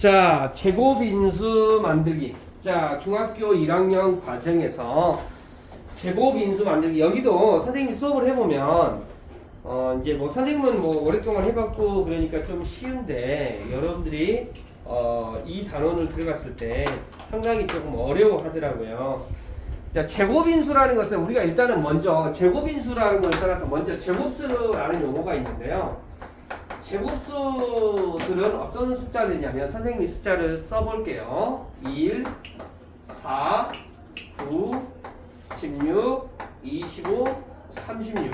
자, 제곱인수 만들기. 자, 중학교 1학년 과정에서 제곱인수 만들기. 여기도 선생님이 수업을 해보면, 이제 뭐 선생님은 뭐 오랫동안 해봤고, 그러니까 좀 쉬운데, 여러분들이, 이 단원을 들어갔을 때 상당히 조금 어려워 하더라고요. 자, 제곱인수라는 것은 우리가 일단은 먼저, 제곱인수라는 걸 떠나서 먼저 제곱수라는 용어가 있는데요. 제곱수들은 어떤 숫자들이냐면 선생님이 숫자를 써볼게요. 1, 4, 9, 16, 25, 36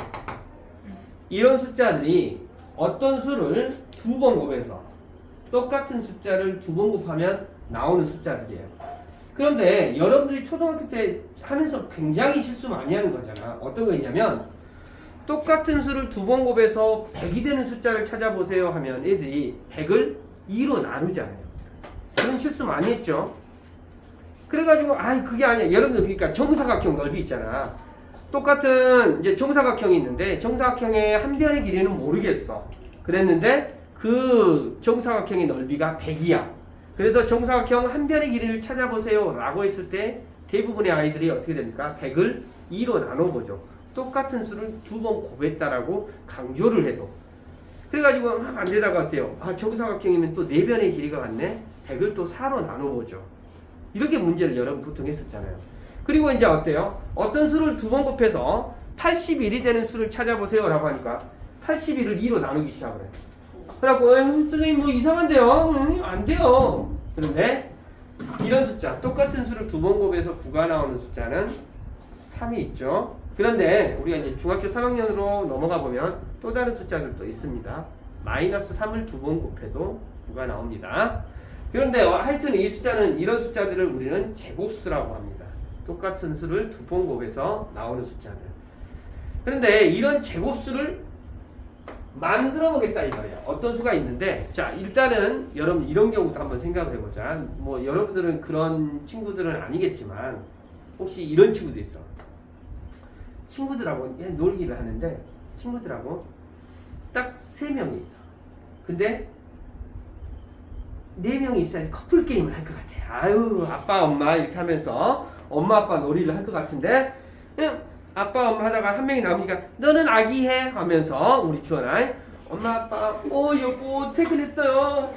이런 숫자들이 어떤 수를 두 번 곱해서 똑같은 숫자를 두 번 곱하면 나오는 숫자들이에요. 그런데 여러분들이 초등학교 때 하면서 굉장히 실수 많이 하는 거잖아. 어떤 거 있냐면 똑같은 수를 두 번 곱해서 100이 되는 숫자를 찾아보세요 하면 애들이 100을 2로 나누잖아요. 그런 실수 많이 했죠. 그래가지고 그게 아니야. 여러분들 그러니까 정사각형 넓이 있잖아. 똑같은 이제 정사각형이 있는데 정사각형의 한 변의 길이는 모르겠어. 그랬는데 그 정사각형의 넓이가 100이야. 그래서 정사각형 한 변의 길이를 찾아보세요 라고 했을 때 대부분의 아이들이 어떻게 됩니까? 100을 2로 나눠보죠. 똑같은 수를 두 번 곱했다라고 강조를 해도. 그래가지고 안 되다가 어때요? 정사각형이면 또 4변의 길이가 같네? 100을 또 4로 나눠보죠. 이렇게 문제를 여러분 보통 했었잖아요. 그리고 이제 어때요? 어떤 수를 두 번 곱해서 81이 되는 수를 찾아보세요 라고 하니까 81을 2로 나누기 시작을 해요. 그래갖고 선생님 뭐 이상한데요? 안 돼요. 그런데 이런 숫자, 똑같은 수를 두 번 곱해서 9가 나오는 숫자는 3이 있죠. 그런데 우리가 이제 중학교 3학년으로 넘어가 보면 또 다른 숫자들도 있습니다. 마이너스 3을 두 번 곱해도 9가 나옵니다. 그런데 하여튼 이 숫자는 이런 숫자들을 우리는 제곱수라고 합니다. 똑같은 수를 두 번 곱해서 나오는 숫자들. 그런데 이런 제곱수를 만들어 보겠다 이 말이야. 어떤 수가 있는데, 자 일단은 여러분 이런 경우도 한번 생각을 해보자. 뭐 여러분들은 그런 친구들은 아니겠지만 혹시 이런 친구도 있어. 친구들하고 놀기를 하는데 친구들하고 딱 3명이 있어. 근데 4명이 있어야지 커플 게임을 할 것 같아. 아빠 엄마 이렇게 하면서 엄마 아빠 놀이를 할 것 같은데 아빠 엄마 하다가 한 명이 나오니까 너는 아기 해 하면서 우리 주원아 엄마 아빠 여보 퇴근했어요.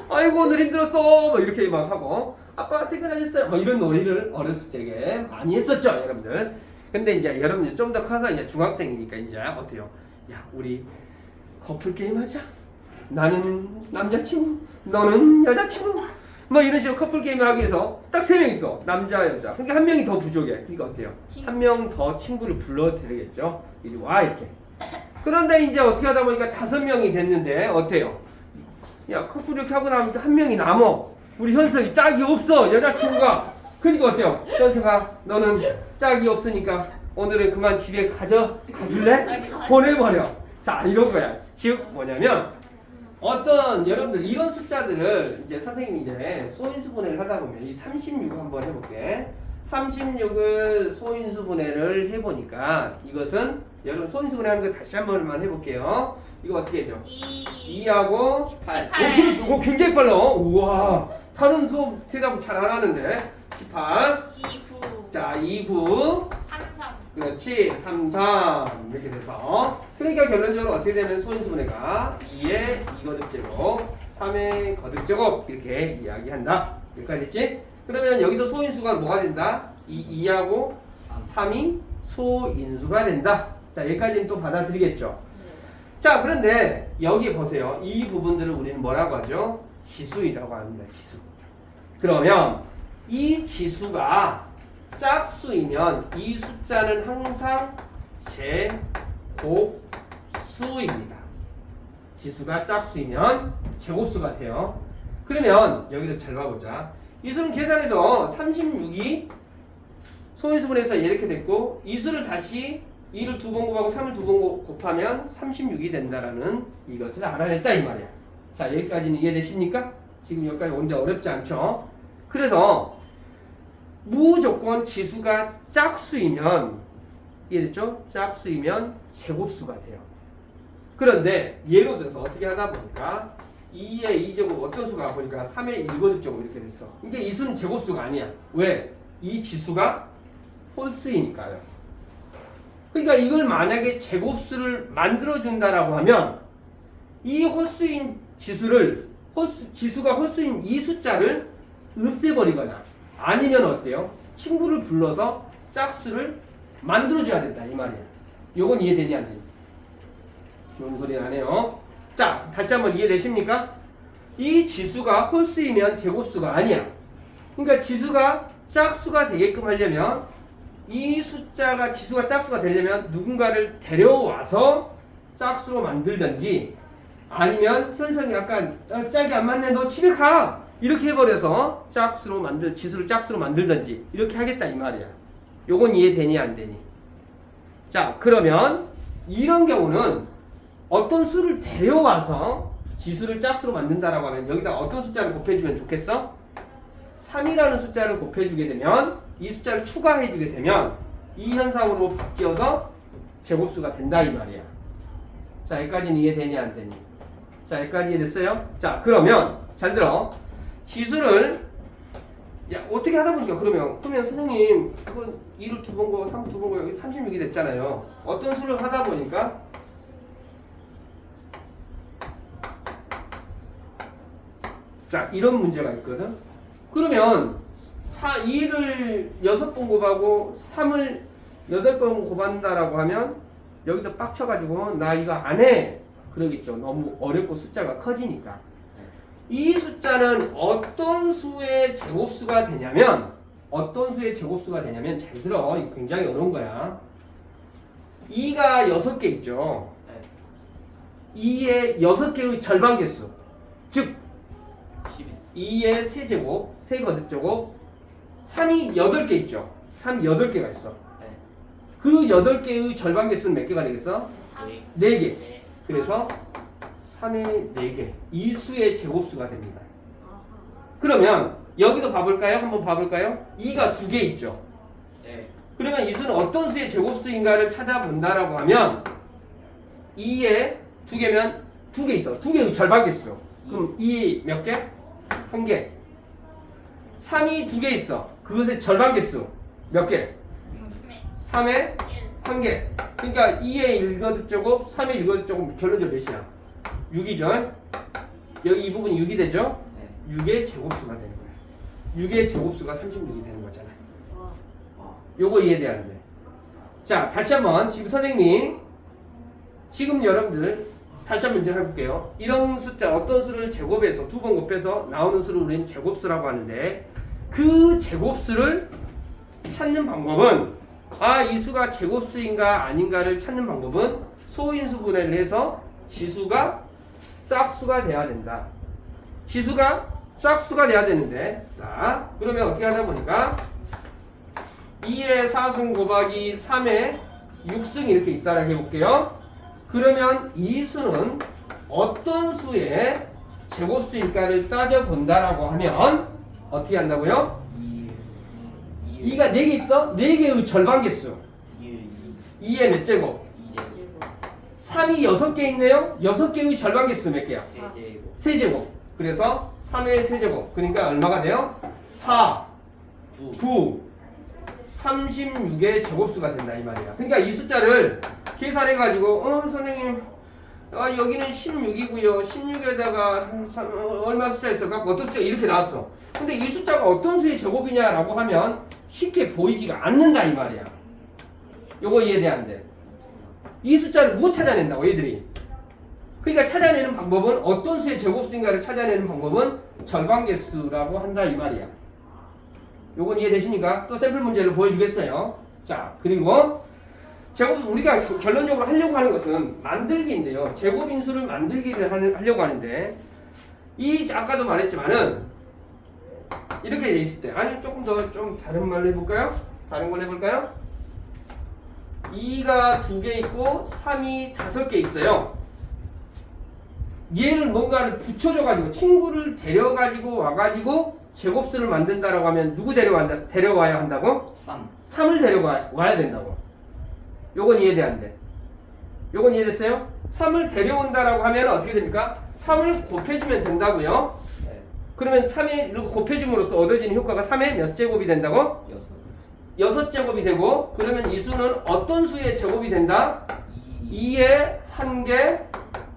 아이고 오늘 힘들었어. 뭐 이렇게 막 하고 아빠 퇴근하셨어요. 뭐 이런 놀이를 어렸을 적에 많이 했었죠 여러분들. 근데 이제 여러분들 좀 더 커서 이제 중학생이니까 이제 어때요? 야 우리 커플 게임 하자. 나는 남자친구, 너는 여자친구. 뭐 이런 식으로 커플 게임을 하기 위해서 딱 3명 있어. 남자, 여자. 그러니까 한 명이 더 부족해. 그러니까 어때요? 한 명 더 친구를 불러드리겠죠. 이리 와 이렇게. 그런데 이제 어떻게 하다 보니까 5명이 됐는데 어때요? 야 커플 이렇게 하고 나니까 한 명이 남어. 우리 현석이 짝이 없어 여자친구가. 그러니까 어때요? 현석아 너는 짝이 없으니까 오늘은 그만 집에 가줄래? 보내버려. 자 이런 거야. 즉 뭐냐면 어떤 여러분들 이런 숫자들을 이제 선생님이 이제 소인수분해를 하다 보면 이 36 한번 해볼게. 36을 소인수분해를 해보니까 이것은 여러분 소인수분해 하는 거 다시 한번만 해볼게요. 이거 어떻게 해줘? 2하고 8. 그렇죠. 굉장히 빨라. 우와. 다른 수업 대답 잘 안 하는데. 18. 29. 자, 29. 33. 그렇지. 33. 이렇게 돼서. 그러니까 결론적으로 어떻게 되면 소인수분해가 2의 2거듭제곱, 3의 거듭제곱 이렇게 이야기한다. 여기까지 됐지? 그러면 여기서 소인수가 뭐가 된다? 2하고 3이 소인수가 된다. 자, 여기까지는 또 받아들이겠죠? 자, 그런데 여기 보세요. 이 부분들을 우리는 뭐라고 하죠? 지수이라고 합니다. 지수. 그러면 이 지수가 짝수이면 이 숫자는 항상 제곱수입니다. 지수가 짝수이면 제곱수가 돼요. 그러면 여기도 잘 봐보자. 이 수는 계산해서 36이 소인수분해서 이렇게 됐고 이 수를 다시 2를 두 번 곱하고 3을 두 번 곱하면 36이 된다라는 이것을 알아냈다 이 말이야. 자 여기까지는 이해되십니까? 지금 여기까지 오는데 어렵지 않죠? 그래서 무조건 지수가 짝수이면 이해됐죠? 짝수이면 제곱수가 돼요. 그런데 예로 들어서 어떻게 하다 보니까 2의 2제곱 어떤 수가 보니까 3의 1거듭제곱 이렇게 됐어. 이게 이 수는 제곱수가 아니야. 왜? 이 지수가 홀수이니까요. 그러니까 이걸 만약에 제곱수를 만들어준다라고 하면 이 홀수인 지수가 홀수인 이 숫자를 없애버리거나 아니면 어때요? 친구를 불러서 짝수를 만들어줘야 된다 이 말이야. 요건 이해되니 안 되니? 좋은 소리 나네요. 자, 다시 한번 이해되십니까? 이 지수가 홀수이면 제곱수가 아니야. 그러니까 지수가 짝수가 되게끔 하려면 이 숫자가 지수가 짝수가 되려면 누군가를 데려와서 짝수로 만들든지 아니면 현성이 약간 짝이 안 맞네 너 집에 가 이렇게 해버려서 지수를 짝수로 만들든지 이렇게 하겠다 이 말이야. 요건 이해되니 안 되니? 자, 그러면 이런 경우는 어떤 수를 데려와서 지수를 짝수로 만든다라고 하면 여기다 어떤 숫자를 곱해주면 좋겠어? 3이라는 숫자를 곱해주게 되면 이 숫자를 추가해주게 되면 이 현상으로 바뀌어서 제곱수가 된다 이 말이야. 자, 여기까지는 이해되니 안 되니? 자, 여기까지 이해됐어요? 자, 그러면 잘 들어. 지수를 어떻게 하다 보니까 그러면 선생님 그건 2를 2번 거고 3 2번 거고 36이 됐잖아요. 어떤 수를 하다 보니까 자, 이런 문제가 있거든. 그러면 2를 6번 곱하고 3을 8번 곱한다라고 하면 여기서 빡쳐가지고 나 이거 안 해. 그러겠죠. 너무 어렵고 숫자가 커지니까. 이 숫자는 어떤 수의 제곱수가 되냐면 잘 들어. 이거 굉장히 어려운 거야. 2가 6개 있죠. 2의 6개의 절반 개수. 즉 2의 세제곱, 세거듭제곱 3이 8개 있죠. 3이 8개가 있어. 그 8개의 절반 개수는 몇 개가 되겠어? 4개. 그래서 3의 4개. 이 수의 제곱수가 됩니다. 그러면 여기도 봐볼까요? 한번 봐볼까요? 2가 2개 있죠. 그러면 이 수는 어떤 수의 제곱수인가를 찾아본다라고 하면 2에 2개면 2개 있어. 2개의 절반 개수. 그럼 2 몇 개? 1개. 3이 2개 있어. 그것의 절반 개수 몇 개? 3에 1개. 그러니까 2의 1거듭제곱, 3의 1거듭제곱 결론적으로 몇이야? 6이죠. 여기 이 부분이 6이 되죠? 6의 제곱수가 되는 거야. 6의 제곱수가 36이 되는 거잖아요. 요거 이해돼야 돼. 자, 다시 한번 지금 여러분들 다시 한번 문제 해볼게요. 이런 숫자 어떤 수를 제곱해서 2번 곱해서 나오는 수를 우리는 제곱수라고 하는데 그 제곱수를 찾는 방법은 이 수가 제곱수인가 아닌가를 찾는 방법은 소인수 분해를 해서 지수가 짝수가 돼야 된다. 지수가 짝수가 돼야 되는데 자, 그러면 어떻게 하다 보니까 2의 4승 곱하기 3의 6승 이렇게 있다라고 해볼게요. 그러면 이 수는 어떤 수의 제곱수일까를 따져본다라고 하면 어떻게 한다고요? 2가 4개 있어? 4개의 절반 개수 2의 몇 제곱? 3이 6개 있네요? 6개의 절반 개수 몇 개야? 세제곱. 그래서 3의 세제곱. 그러니까 얼마가 돼요? 4, 9, 36의 제곱수가 된다 이 말이야. 그러니까 이 숫자를 계산해가지고 선생님 여기는 16이고요. 16에다가 얼마 숫자 있어? 갖고 어떤 숫자 이렇게 나왔어. 근데 이 숫자가 어떤 수의 제곱이냐라고 하면 쉽게 보이지가 않는다 이 말이야. 요거 이해돼 안 돼? 이 숫자를 못 찾아낸다고 얘들이. 그러니까 찾아내는 방법은 어떤 수의 제곱수인가를 찾아내는 방법은 절반개수라고 한다 이 말이야. 요건 이해되십니까? 또 샘플 문제를 보여주겠어요. 자, 그리고 제곱 우리가 결론적으로 하려고 하는 것은 만들기인데요. 제곱인수를 만들기를 하려고 하는데 아까도 말했지만은 이렇게 돼 있을 때 아니 조금 더 좀 다른 말로 해볼까요? 다른 걸 해볼까요? 2가 2개 있고 3이 5개 있어요. 얘를 뭔가를 붙여줘가지고 친구를 데려가지고 와가지고 제곱수를 만든다라고 하면 누구 데려와야 한다고? 3을 데려와야 된다고. 요건 이해돼 안 돼? 요건 이해됐어요? 3을 데려온다라고 하면 어떻게 됩니까? 3을 곱해주면 된다고요? 네. 그러면 3에 이렇게 곱해줌으로써 얻어지는 효과가 3의 몇 제곱이 된다고? 6제곱이 되고, 그러면 이 수는 어떤 수의 제곱이 된다? 2의 1개,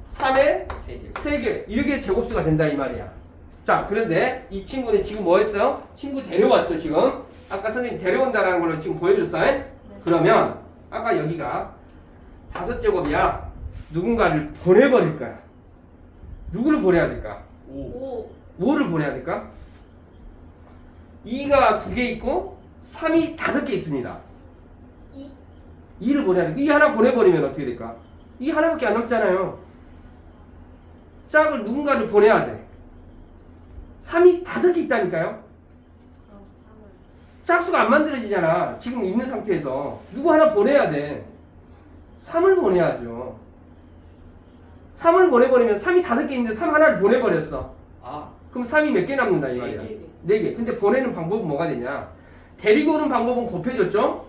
3의 3개. 이렇게 제곱수가 된다 이 말이야. 자, 그런데 이 친구는 지금 뭐 했어요? 친구 데려왔죠 지금. 아까 선생님 데려온다라는 걸로 지금 보여줬어요. 네. 그러면 아까 여기가 5제곱이야. 누군가를 보내버릴 거야. 누구를 보내야 될까? 5를 보내야 될까? 2가 2개 있고 3이 5개 있습니다. 2를 보내야 돼. 2 하나 보내버리면 어떻게 될까? 2 하나밖에 안 남잖아요. 짝을 누군가를 보내야 돼. 3이 5개 있다니까요. 짝수가 안 만들어지잖아. 지금 있는 상태에서. 누구 하나 보내야 돼. 3을 보내야죠. 3을 보내버리면 3이 5개 있는데 3 하나를 보내버렸어. 그럼 3이 몇 개 남는다 이 말이야. 4개. 근데 보내는 방법은 뭐가 되냐? 데리고 오는 방법은 곱해줬죠?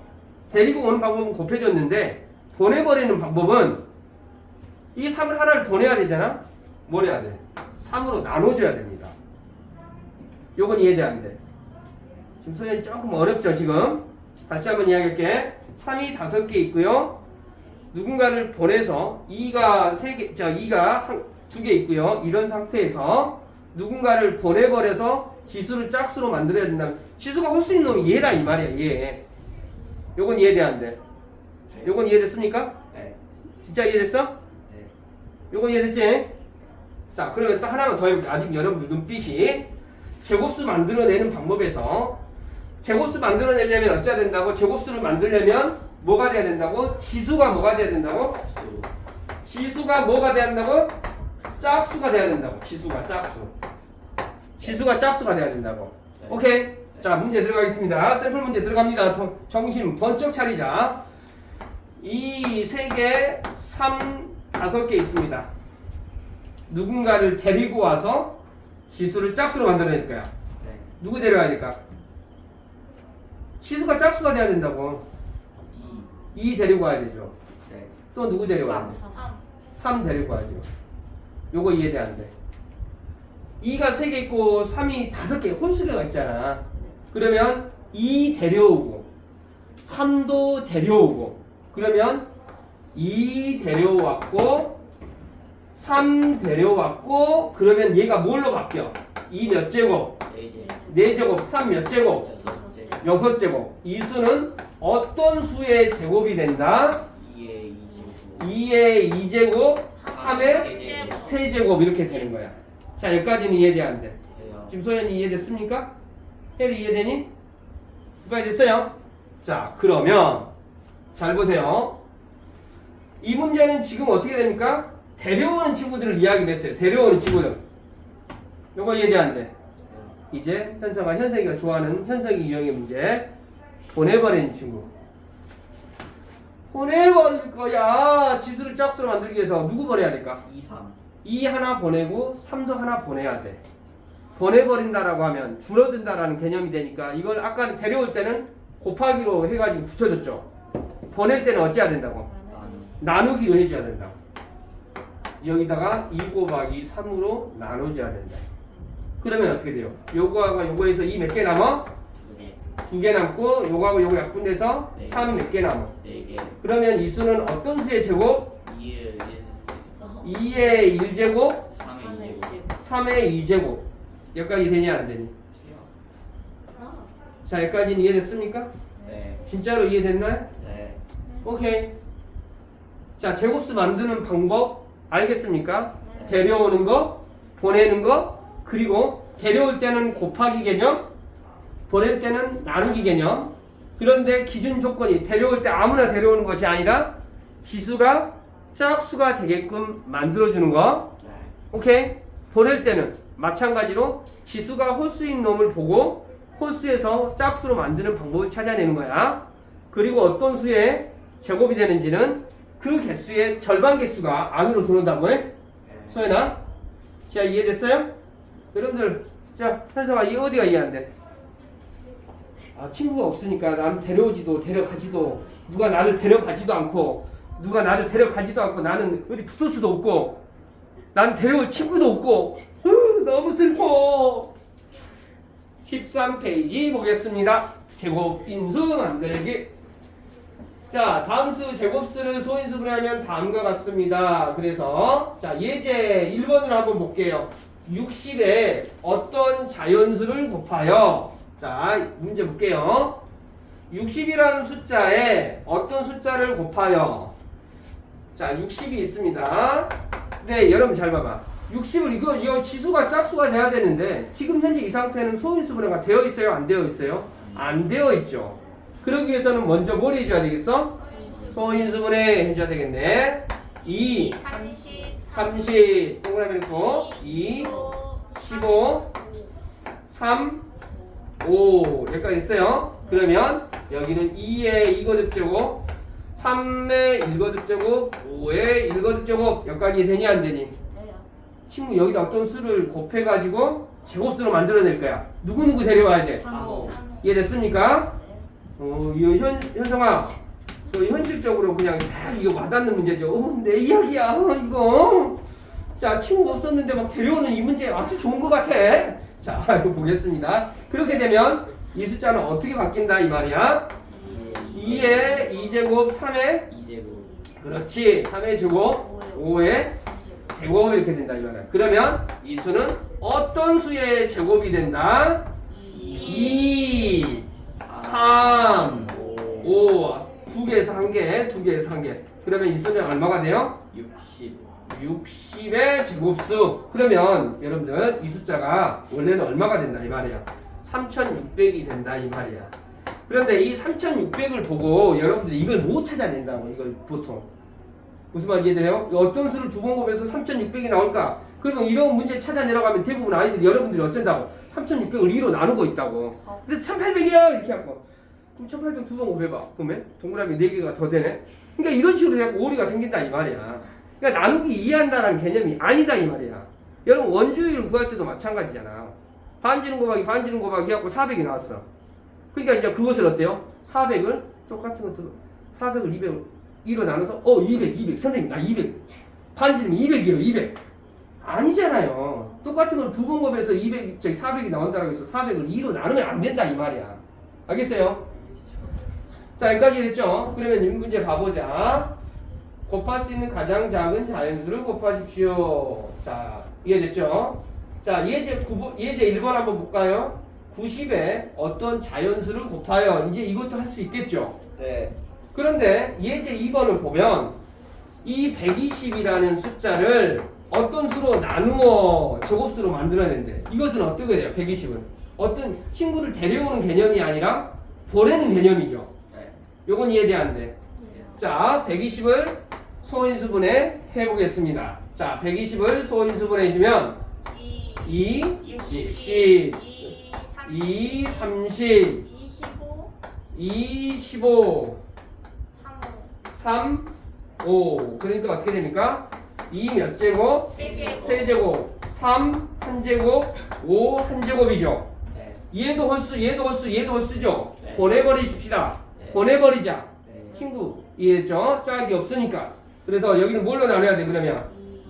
데리고 오는 방법은 곱해줬는데 보내버리는 방법은 이 3을 하나를 보내야 되잖아? 뭘 해야 돼? 3으로 나눠줘야 됩니다. 요건 이해돼 안 돼? 지금 소연이 조금 어렵죠 지금? 다시 한번 이야기할게. 3이 5개 있고요. 누군가를 보내서 2가 3개, 2가 2개 있고요. 이런 상태에서 누군가를 보내버려서 지수를 짝수로 만들어야 된다면 지수가 홀수 있는 놈이 얘다 이 말이야 얘. 요건 이해돼 안 돼? 요건 이해됐습니까? 네. 진짜 이해됐어? 네. 요건 이해됐지? 자, 그러면 또 하나만 더 해볼게. 아직 여러분들 눈빛이 제곱수 만들어내는 방법에서 제곱수 만들어내려면 어찌해야 된다고? 제곱수를 만들려면 뭐가 돼야 된다고? 지수가 뭐가 돼야 된다고? 지수가 뭐가 돼야 된다고? 짝수가 돼야 된다고. 지수가 짝수. 지수가 짝수가 돼야 된다고. 네. 오케이. 자, 문제 들어가겠습니다. 샘플 문제 들어갑니다. 정신 번쩍 차리자. 2, 3개, 3, 5개 있습니다. 누군가를 데리고 와서 지수를 짝수로 만들어낼 거야. 네. 누구 데려와야 될까? 지수가 짝수가 돼야 된다고. 2 데리고 와야 되죠. 네. 또 누구 데려와야 돼? 3 데리고 와야죠. 요거 이해돼 안 돼? 2가 3개 있고 3이 5개 홀수개가 있잖아. 그러면 2 데려오고 3도 데려오고 그러면 2 데려왔고 3 데려왔고 그러면 얘가 뭘로 바뀌어? 2 몇 제곱? 4제곱. 3 몇 제곱? 6제곱. 이 수는 어떤 수의 제곱이 된다? 2의 2제곱, 3의 3제곱 이렇게 되는 거야. 자, 여기까지는 이해돼 안 돼? 지금 소연이 이해됐습니까? 혜리 이해되니? 누가 이해됐어요? 자, 그러면 잘 보세요. 이 문제는 지금 어떻게 됩니까? 데려오는 친구들을 이야기를 했어요. 데려오는 친구들. 요거 이해돼 안 돼? 이제 현석이가 좋아하는 현석이 유형의 문제. 보내버리는 친구. 보내버릴 거야. 지수를 짝수로 만들기 위해서 누구 보내야 될까? 2, 3. 2 하나 보내고 3도 하나 보내야 돼. 보내버린다라고 하면 줄어든다라는 개념이 되니까 이걸 아까는 데려올 때는 곱하기로 해가지고 붙여줬죠. 보낼 때는 어찌해야 된다고? 나누기로 해줘야 된다고. 여기다가 2 곱하기 3으로 나눠줘야 된다. 그러면 어떻게 돼요? 요거하고 요거에서 2 몇 개 남아? 2개 남고 요거하고 요거 약분돼서 3 몇 개 남아? 4개. 그러면 이 수는 어떤 수의 제곱? 2의 1제곱? 3의 2제곱. 여기까지 되냐 안 되니? 자, 여기까지는 이해됐습니까? 네. 진짜로 이해됐나요? 네. 오케이. 자, 제곱수 만드는 방법 알겠습니까? 데려오는 거, 보내는 거, 그리고 데려올 때는 곱하기 개념, 보낼 때는 나누기 개념. 그런데 기준 조건이 데려올 때 아무나 데려오는 것이 아니라 지수가 짝수가 되게끔 만들어주는 거. 오케이? 보낼 때는 마찬가지로 지수가 홀수인 놈을 보고 홀수에서 짝수로 만드는 방법을 찾아내는 거야. 그리고 어떤 수의 제곱이 되는지는 그 개수의 절반 개수가 안으로 들어온다고 해? 소연아? 자, 이해됐어요? 여러분들, 자, 현서가 이 어디가 이해 안 돼? 아, 친구가 없으니까 나는 데려오지도 데려가지도 누가 나를 데려가지도 않고 누가 나를 데려가지도 않고 나는 어디 붙을 수도 없고 난 데려올 친구도 없고 너무 슬퍼. 13페이지 보겠습니다. 제곱인수 만들기. 자, 다음 수 제곱수를 소인수분해 하면 다음과 같습니다. 그래서 자, 예제 1번으로 한번 볼게요. 60에 어떤 자연수를 곱하여. 자, 문제 볼게요. 60이라는 숫자에 어떤 숫자를 곱하여. 자, 60이 있습니다. 네, 여러분 잘 봐봐. 60을 이거 지수가 짝수가 돼야 되는데 지금 현재 이 상태는 소인수분해가 되어 있어요? 안 되어 있어요? 안 되어 있죠. 그러기 위해서는 먼저 뭘 해줘야 되겠어? 소인수분해 해줘야 되겠네. 2, 30, 동그라미 있고 2, 15, 3, 5 여기까지 있어요. 그러면 여기는 2의 2거듭제곱, 3의 1거듭제곱, 5의 1거듭제곱 여기까지 되니 안 되니? 친구 여기다 어떤 수를 곱해가지고 제곱수로 만들어낼 거야. 누구누구 데려와야 돼? 이해됐습니까? 현성아, 너 현실적으로 그냥 다 이거 와닿는 문제죠. 내 이야기야, 이거. 자, 친구 없었는데 막 데려오는 이 문제 아주 좋은 것 같아. 자, 이거 보겠습니다. 그렇게 되면 이 숫자는 어떻게 바뀐다 이 말이야? 2의 2제곱, 3의 2제곱. 그렇지. 3의 제곱, 5의 제곱 이렇게 된다 이 말이야. 그러면 이 수는 어떤 수의 제곱이 된다? 2, 3, 5. 두 개에서 한 개, 두 개에서 한 개. 그러면 이 수는 얼마가 돼요? 60의 제곱수. 그러면 여러분들 이 숫자가 원래는 얼마가 된다 이 말이야? 3600이 된다 이 말이야. 그런데 이 3600을 보고 여러분들이 이걸 못 찾아낸다고. 이걸 보통 무슨 말 이해돼요? 어떤 수를 두 번 곱해서 3600이 나올까? 그러면 이런 문제 찾아내러 가면 대부분 아이들이 여러분들이 어쩐다고? 3600을 2로 나누고 있다고. 근데 1800이야 이렇게 하고. 그럼 1800 두 번 곱해봐. 그러면 동그라미 4개가 더 되네. 그러니까 이런 식으로 자꾸 오류가 생긴다 이 말이야. 그러니까 나누기 이해한다는 개념이 아니다 이 말이야. 여러분 원주율을 구할 때도 마찬가지잖아. 반지름 곱하기 반지름 곱하기 해갖고 400이 나왔어. 그러니까 이제 그것을 어때요? 400을 똑같은 거 들어. 400을 200을 2로 나눠서 200 선생님 나 200 반지름 200이요 200 아니잖아요. 똑같은 걸 두 번 곱해서 400이 나온다고 해서 400을 2로 나누면 안 된다 이 말이야. 알겠어요? 자, 여기까지 됐죠? 그러면 이 문제 봐보자. 곱할 수 있는 가장 작은 자연수를 곱하십시오. 자, 이해됐죠? 자, 예제 1번 한번 볼까요? 90에 어떤 자연수를 곱하여. 이제 이것도 할 수 있겠죠? 네. 그런데 예제 2번을 보면 이 120이라는 숫자를 어떤 수로 나누어 제곱수로 만들어낸대. 이것은 어떻게 돼요? 120은 어떤 친구를 데려오는 개념이 아니라 보내는 개념이죠. 네. 요건 이해돼 안 돼? 자, 120을 소인수분해 해보겠습니다. 자, 120을 소인수분해 해주면 2, 10, 2, 30, 2, 15, 3, 5. 그러니까 어떻게 됩니까? 2 몇 제곱? 세제곱. 3 한 제곱. 5 한 제곱이죠. 네. 얘도 홀수, 얘도 홀수, 얘도 홀수죠. 네. 보내버리십시다. 네. 보내버리자. 네. 친구 이해했죠? 짝이 없으니까. 그래서 여기는 뭘로 나눠야 돼 그러면?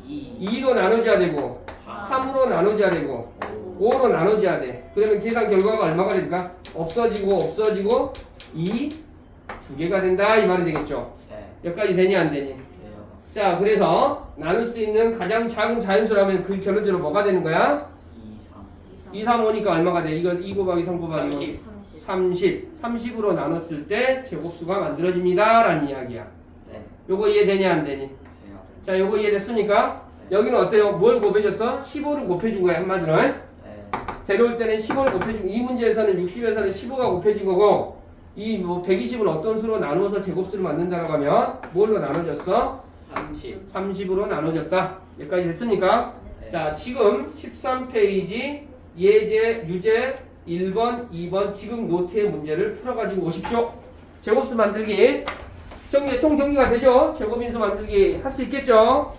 2로 나눠줘야 되고 3으로 나눠줘야 되고 5로 나눠줘야 돼. 그러면 계산 결과가 얼마가 됩니까? 없어지고 2, 두 개가 된다 이 말이 되겠죠. 네. 여기까지 되니 안 되니? 돼요. 자, 그래서 나눌 수 있는 가장 작은 자연수라면 그 결론적으로 뭐가 되는 거야? 2, 3, 5니까 얼마가 돼? 이거 2 곱하기 3 곱하기 30. 30으로 나눴을 때 제곱수가 만들어집니다 라는 이야기야. 네. 요거 이해되냐 안 되니? 돼요. 자, 요거 이해됐습니까? 여기는 어때요? 뭘 곱해줬어? 15를 곱해준 거야 한마디로. 네. 데려올 때는 15를 곱해준 이 문제에서는 60에서는 15가 곱해진 거고 이 뭐 120을 어떤 수로 나누어서 제곱수를 만든다고 하면 뭘로 나눠졌어? 30으로 나눠졌다. 여기까지 됐습니까? 네. 자, 지금 13페이지 예제, 유제 1번, 2번 지금 노트의 문제를 풀어가지고 오십시오. 제곱수 만들기 총 정리가 되죠? 제곱인수 만들기 할 수 있겠죠?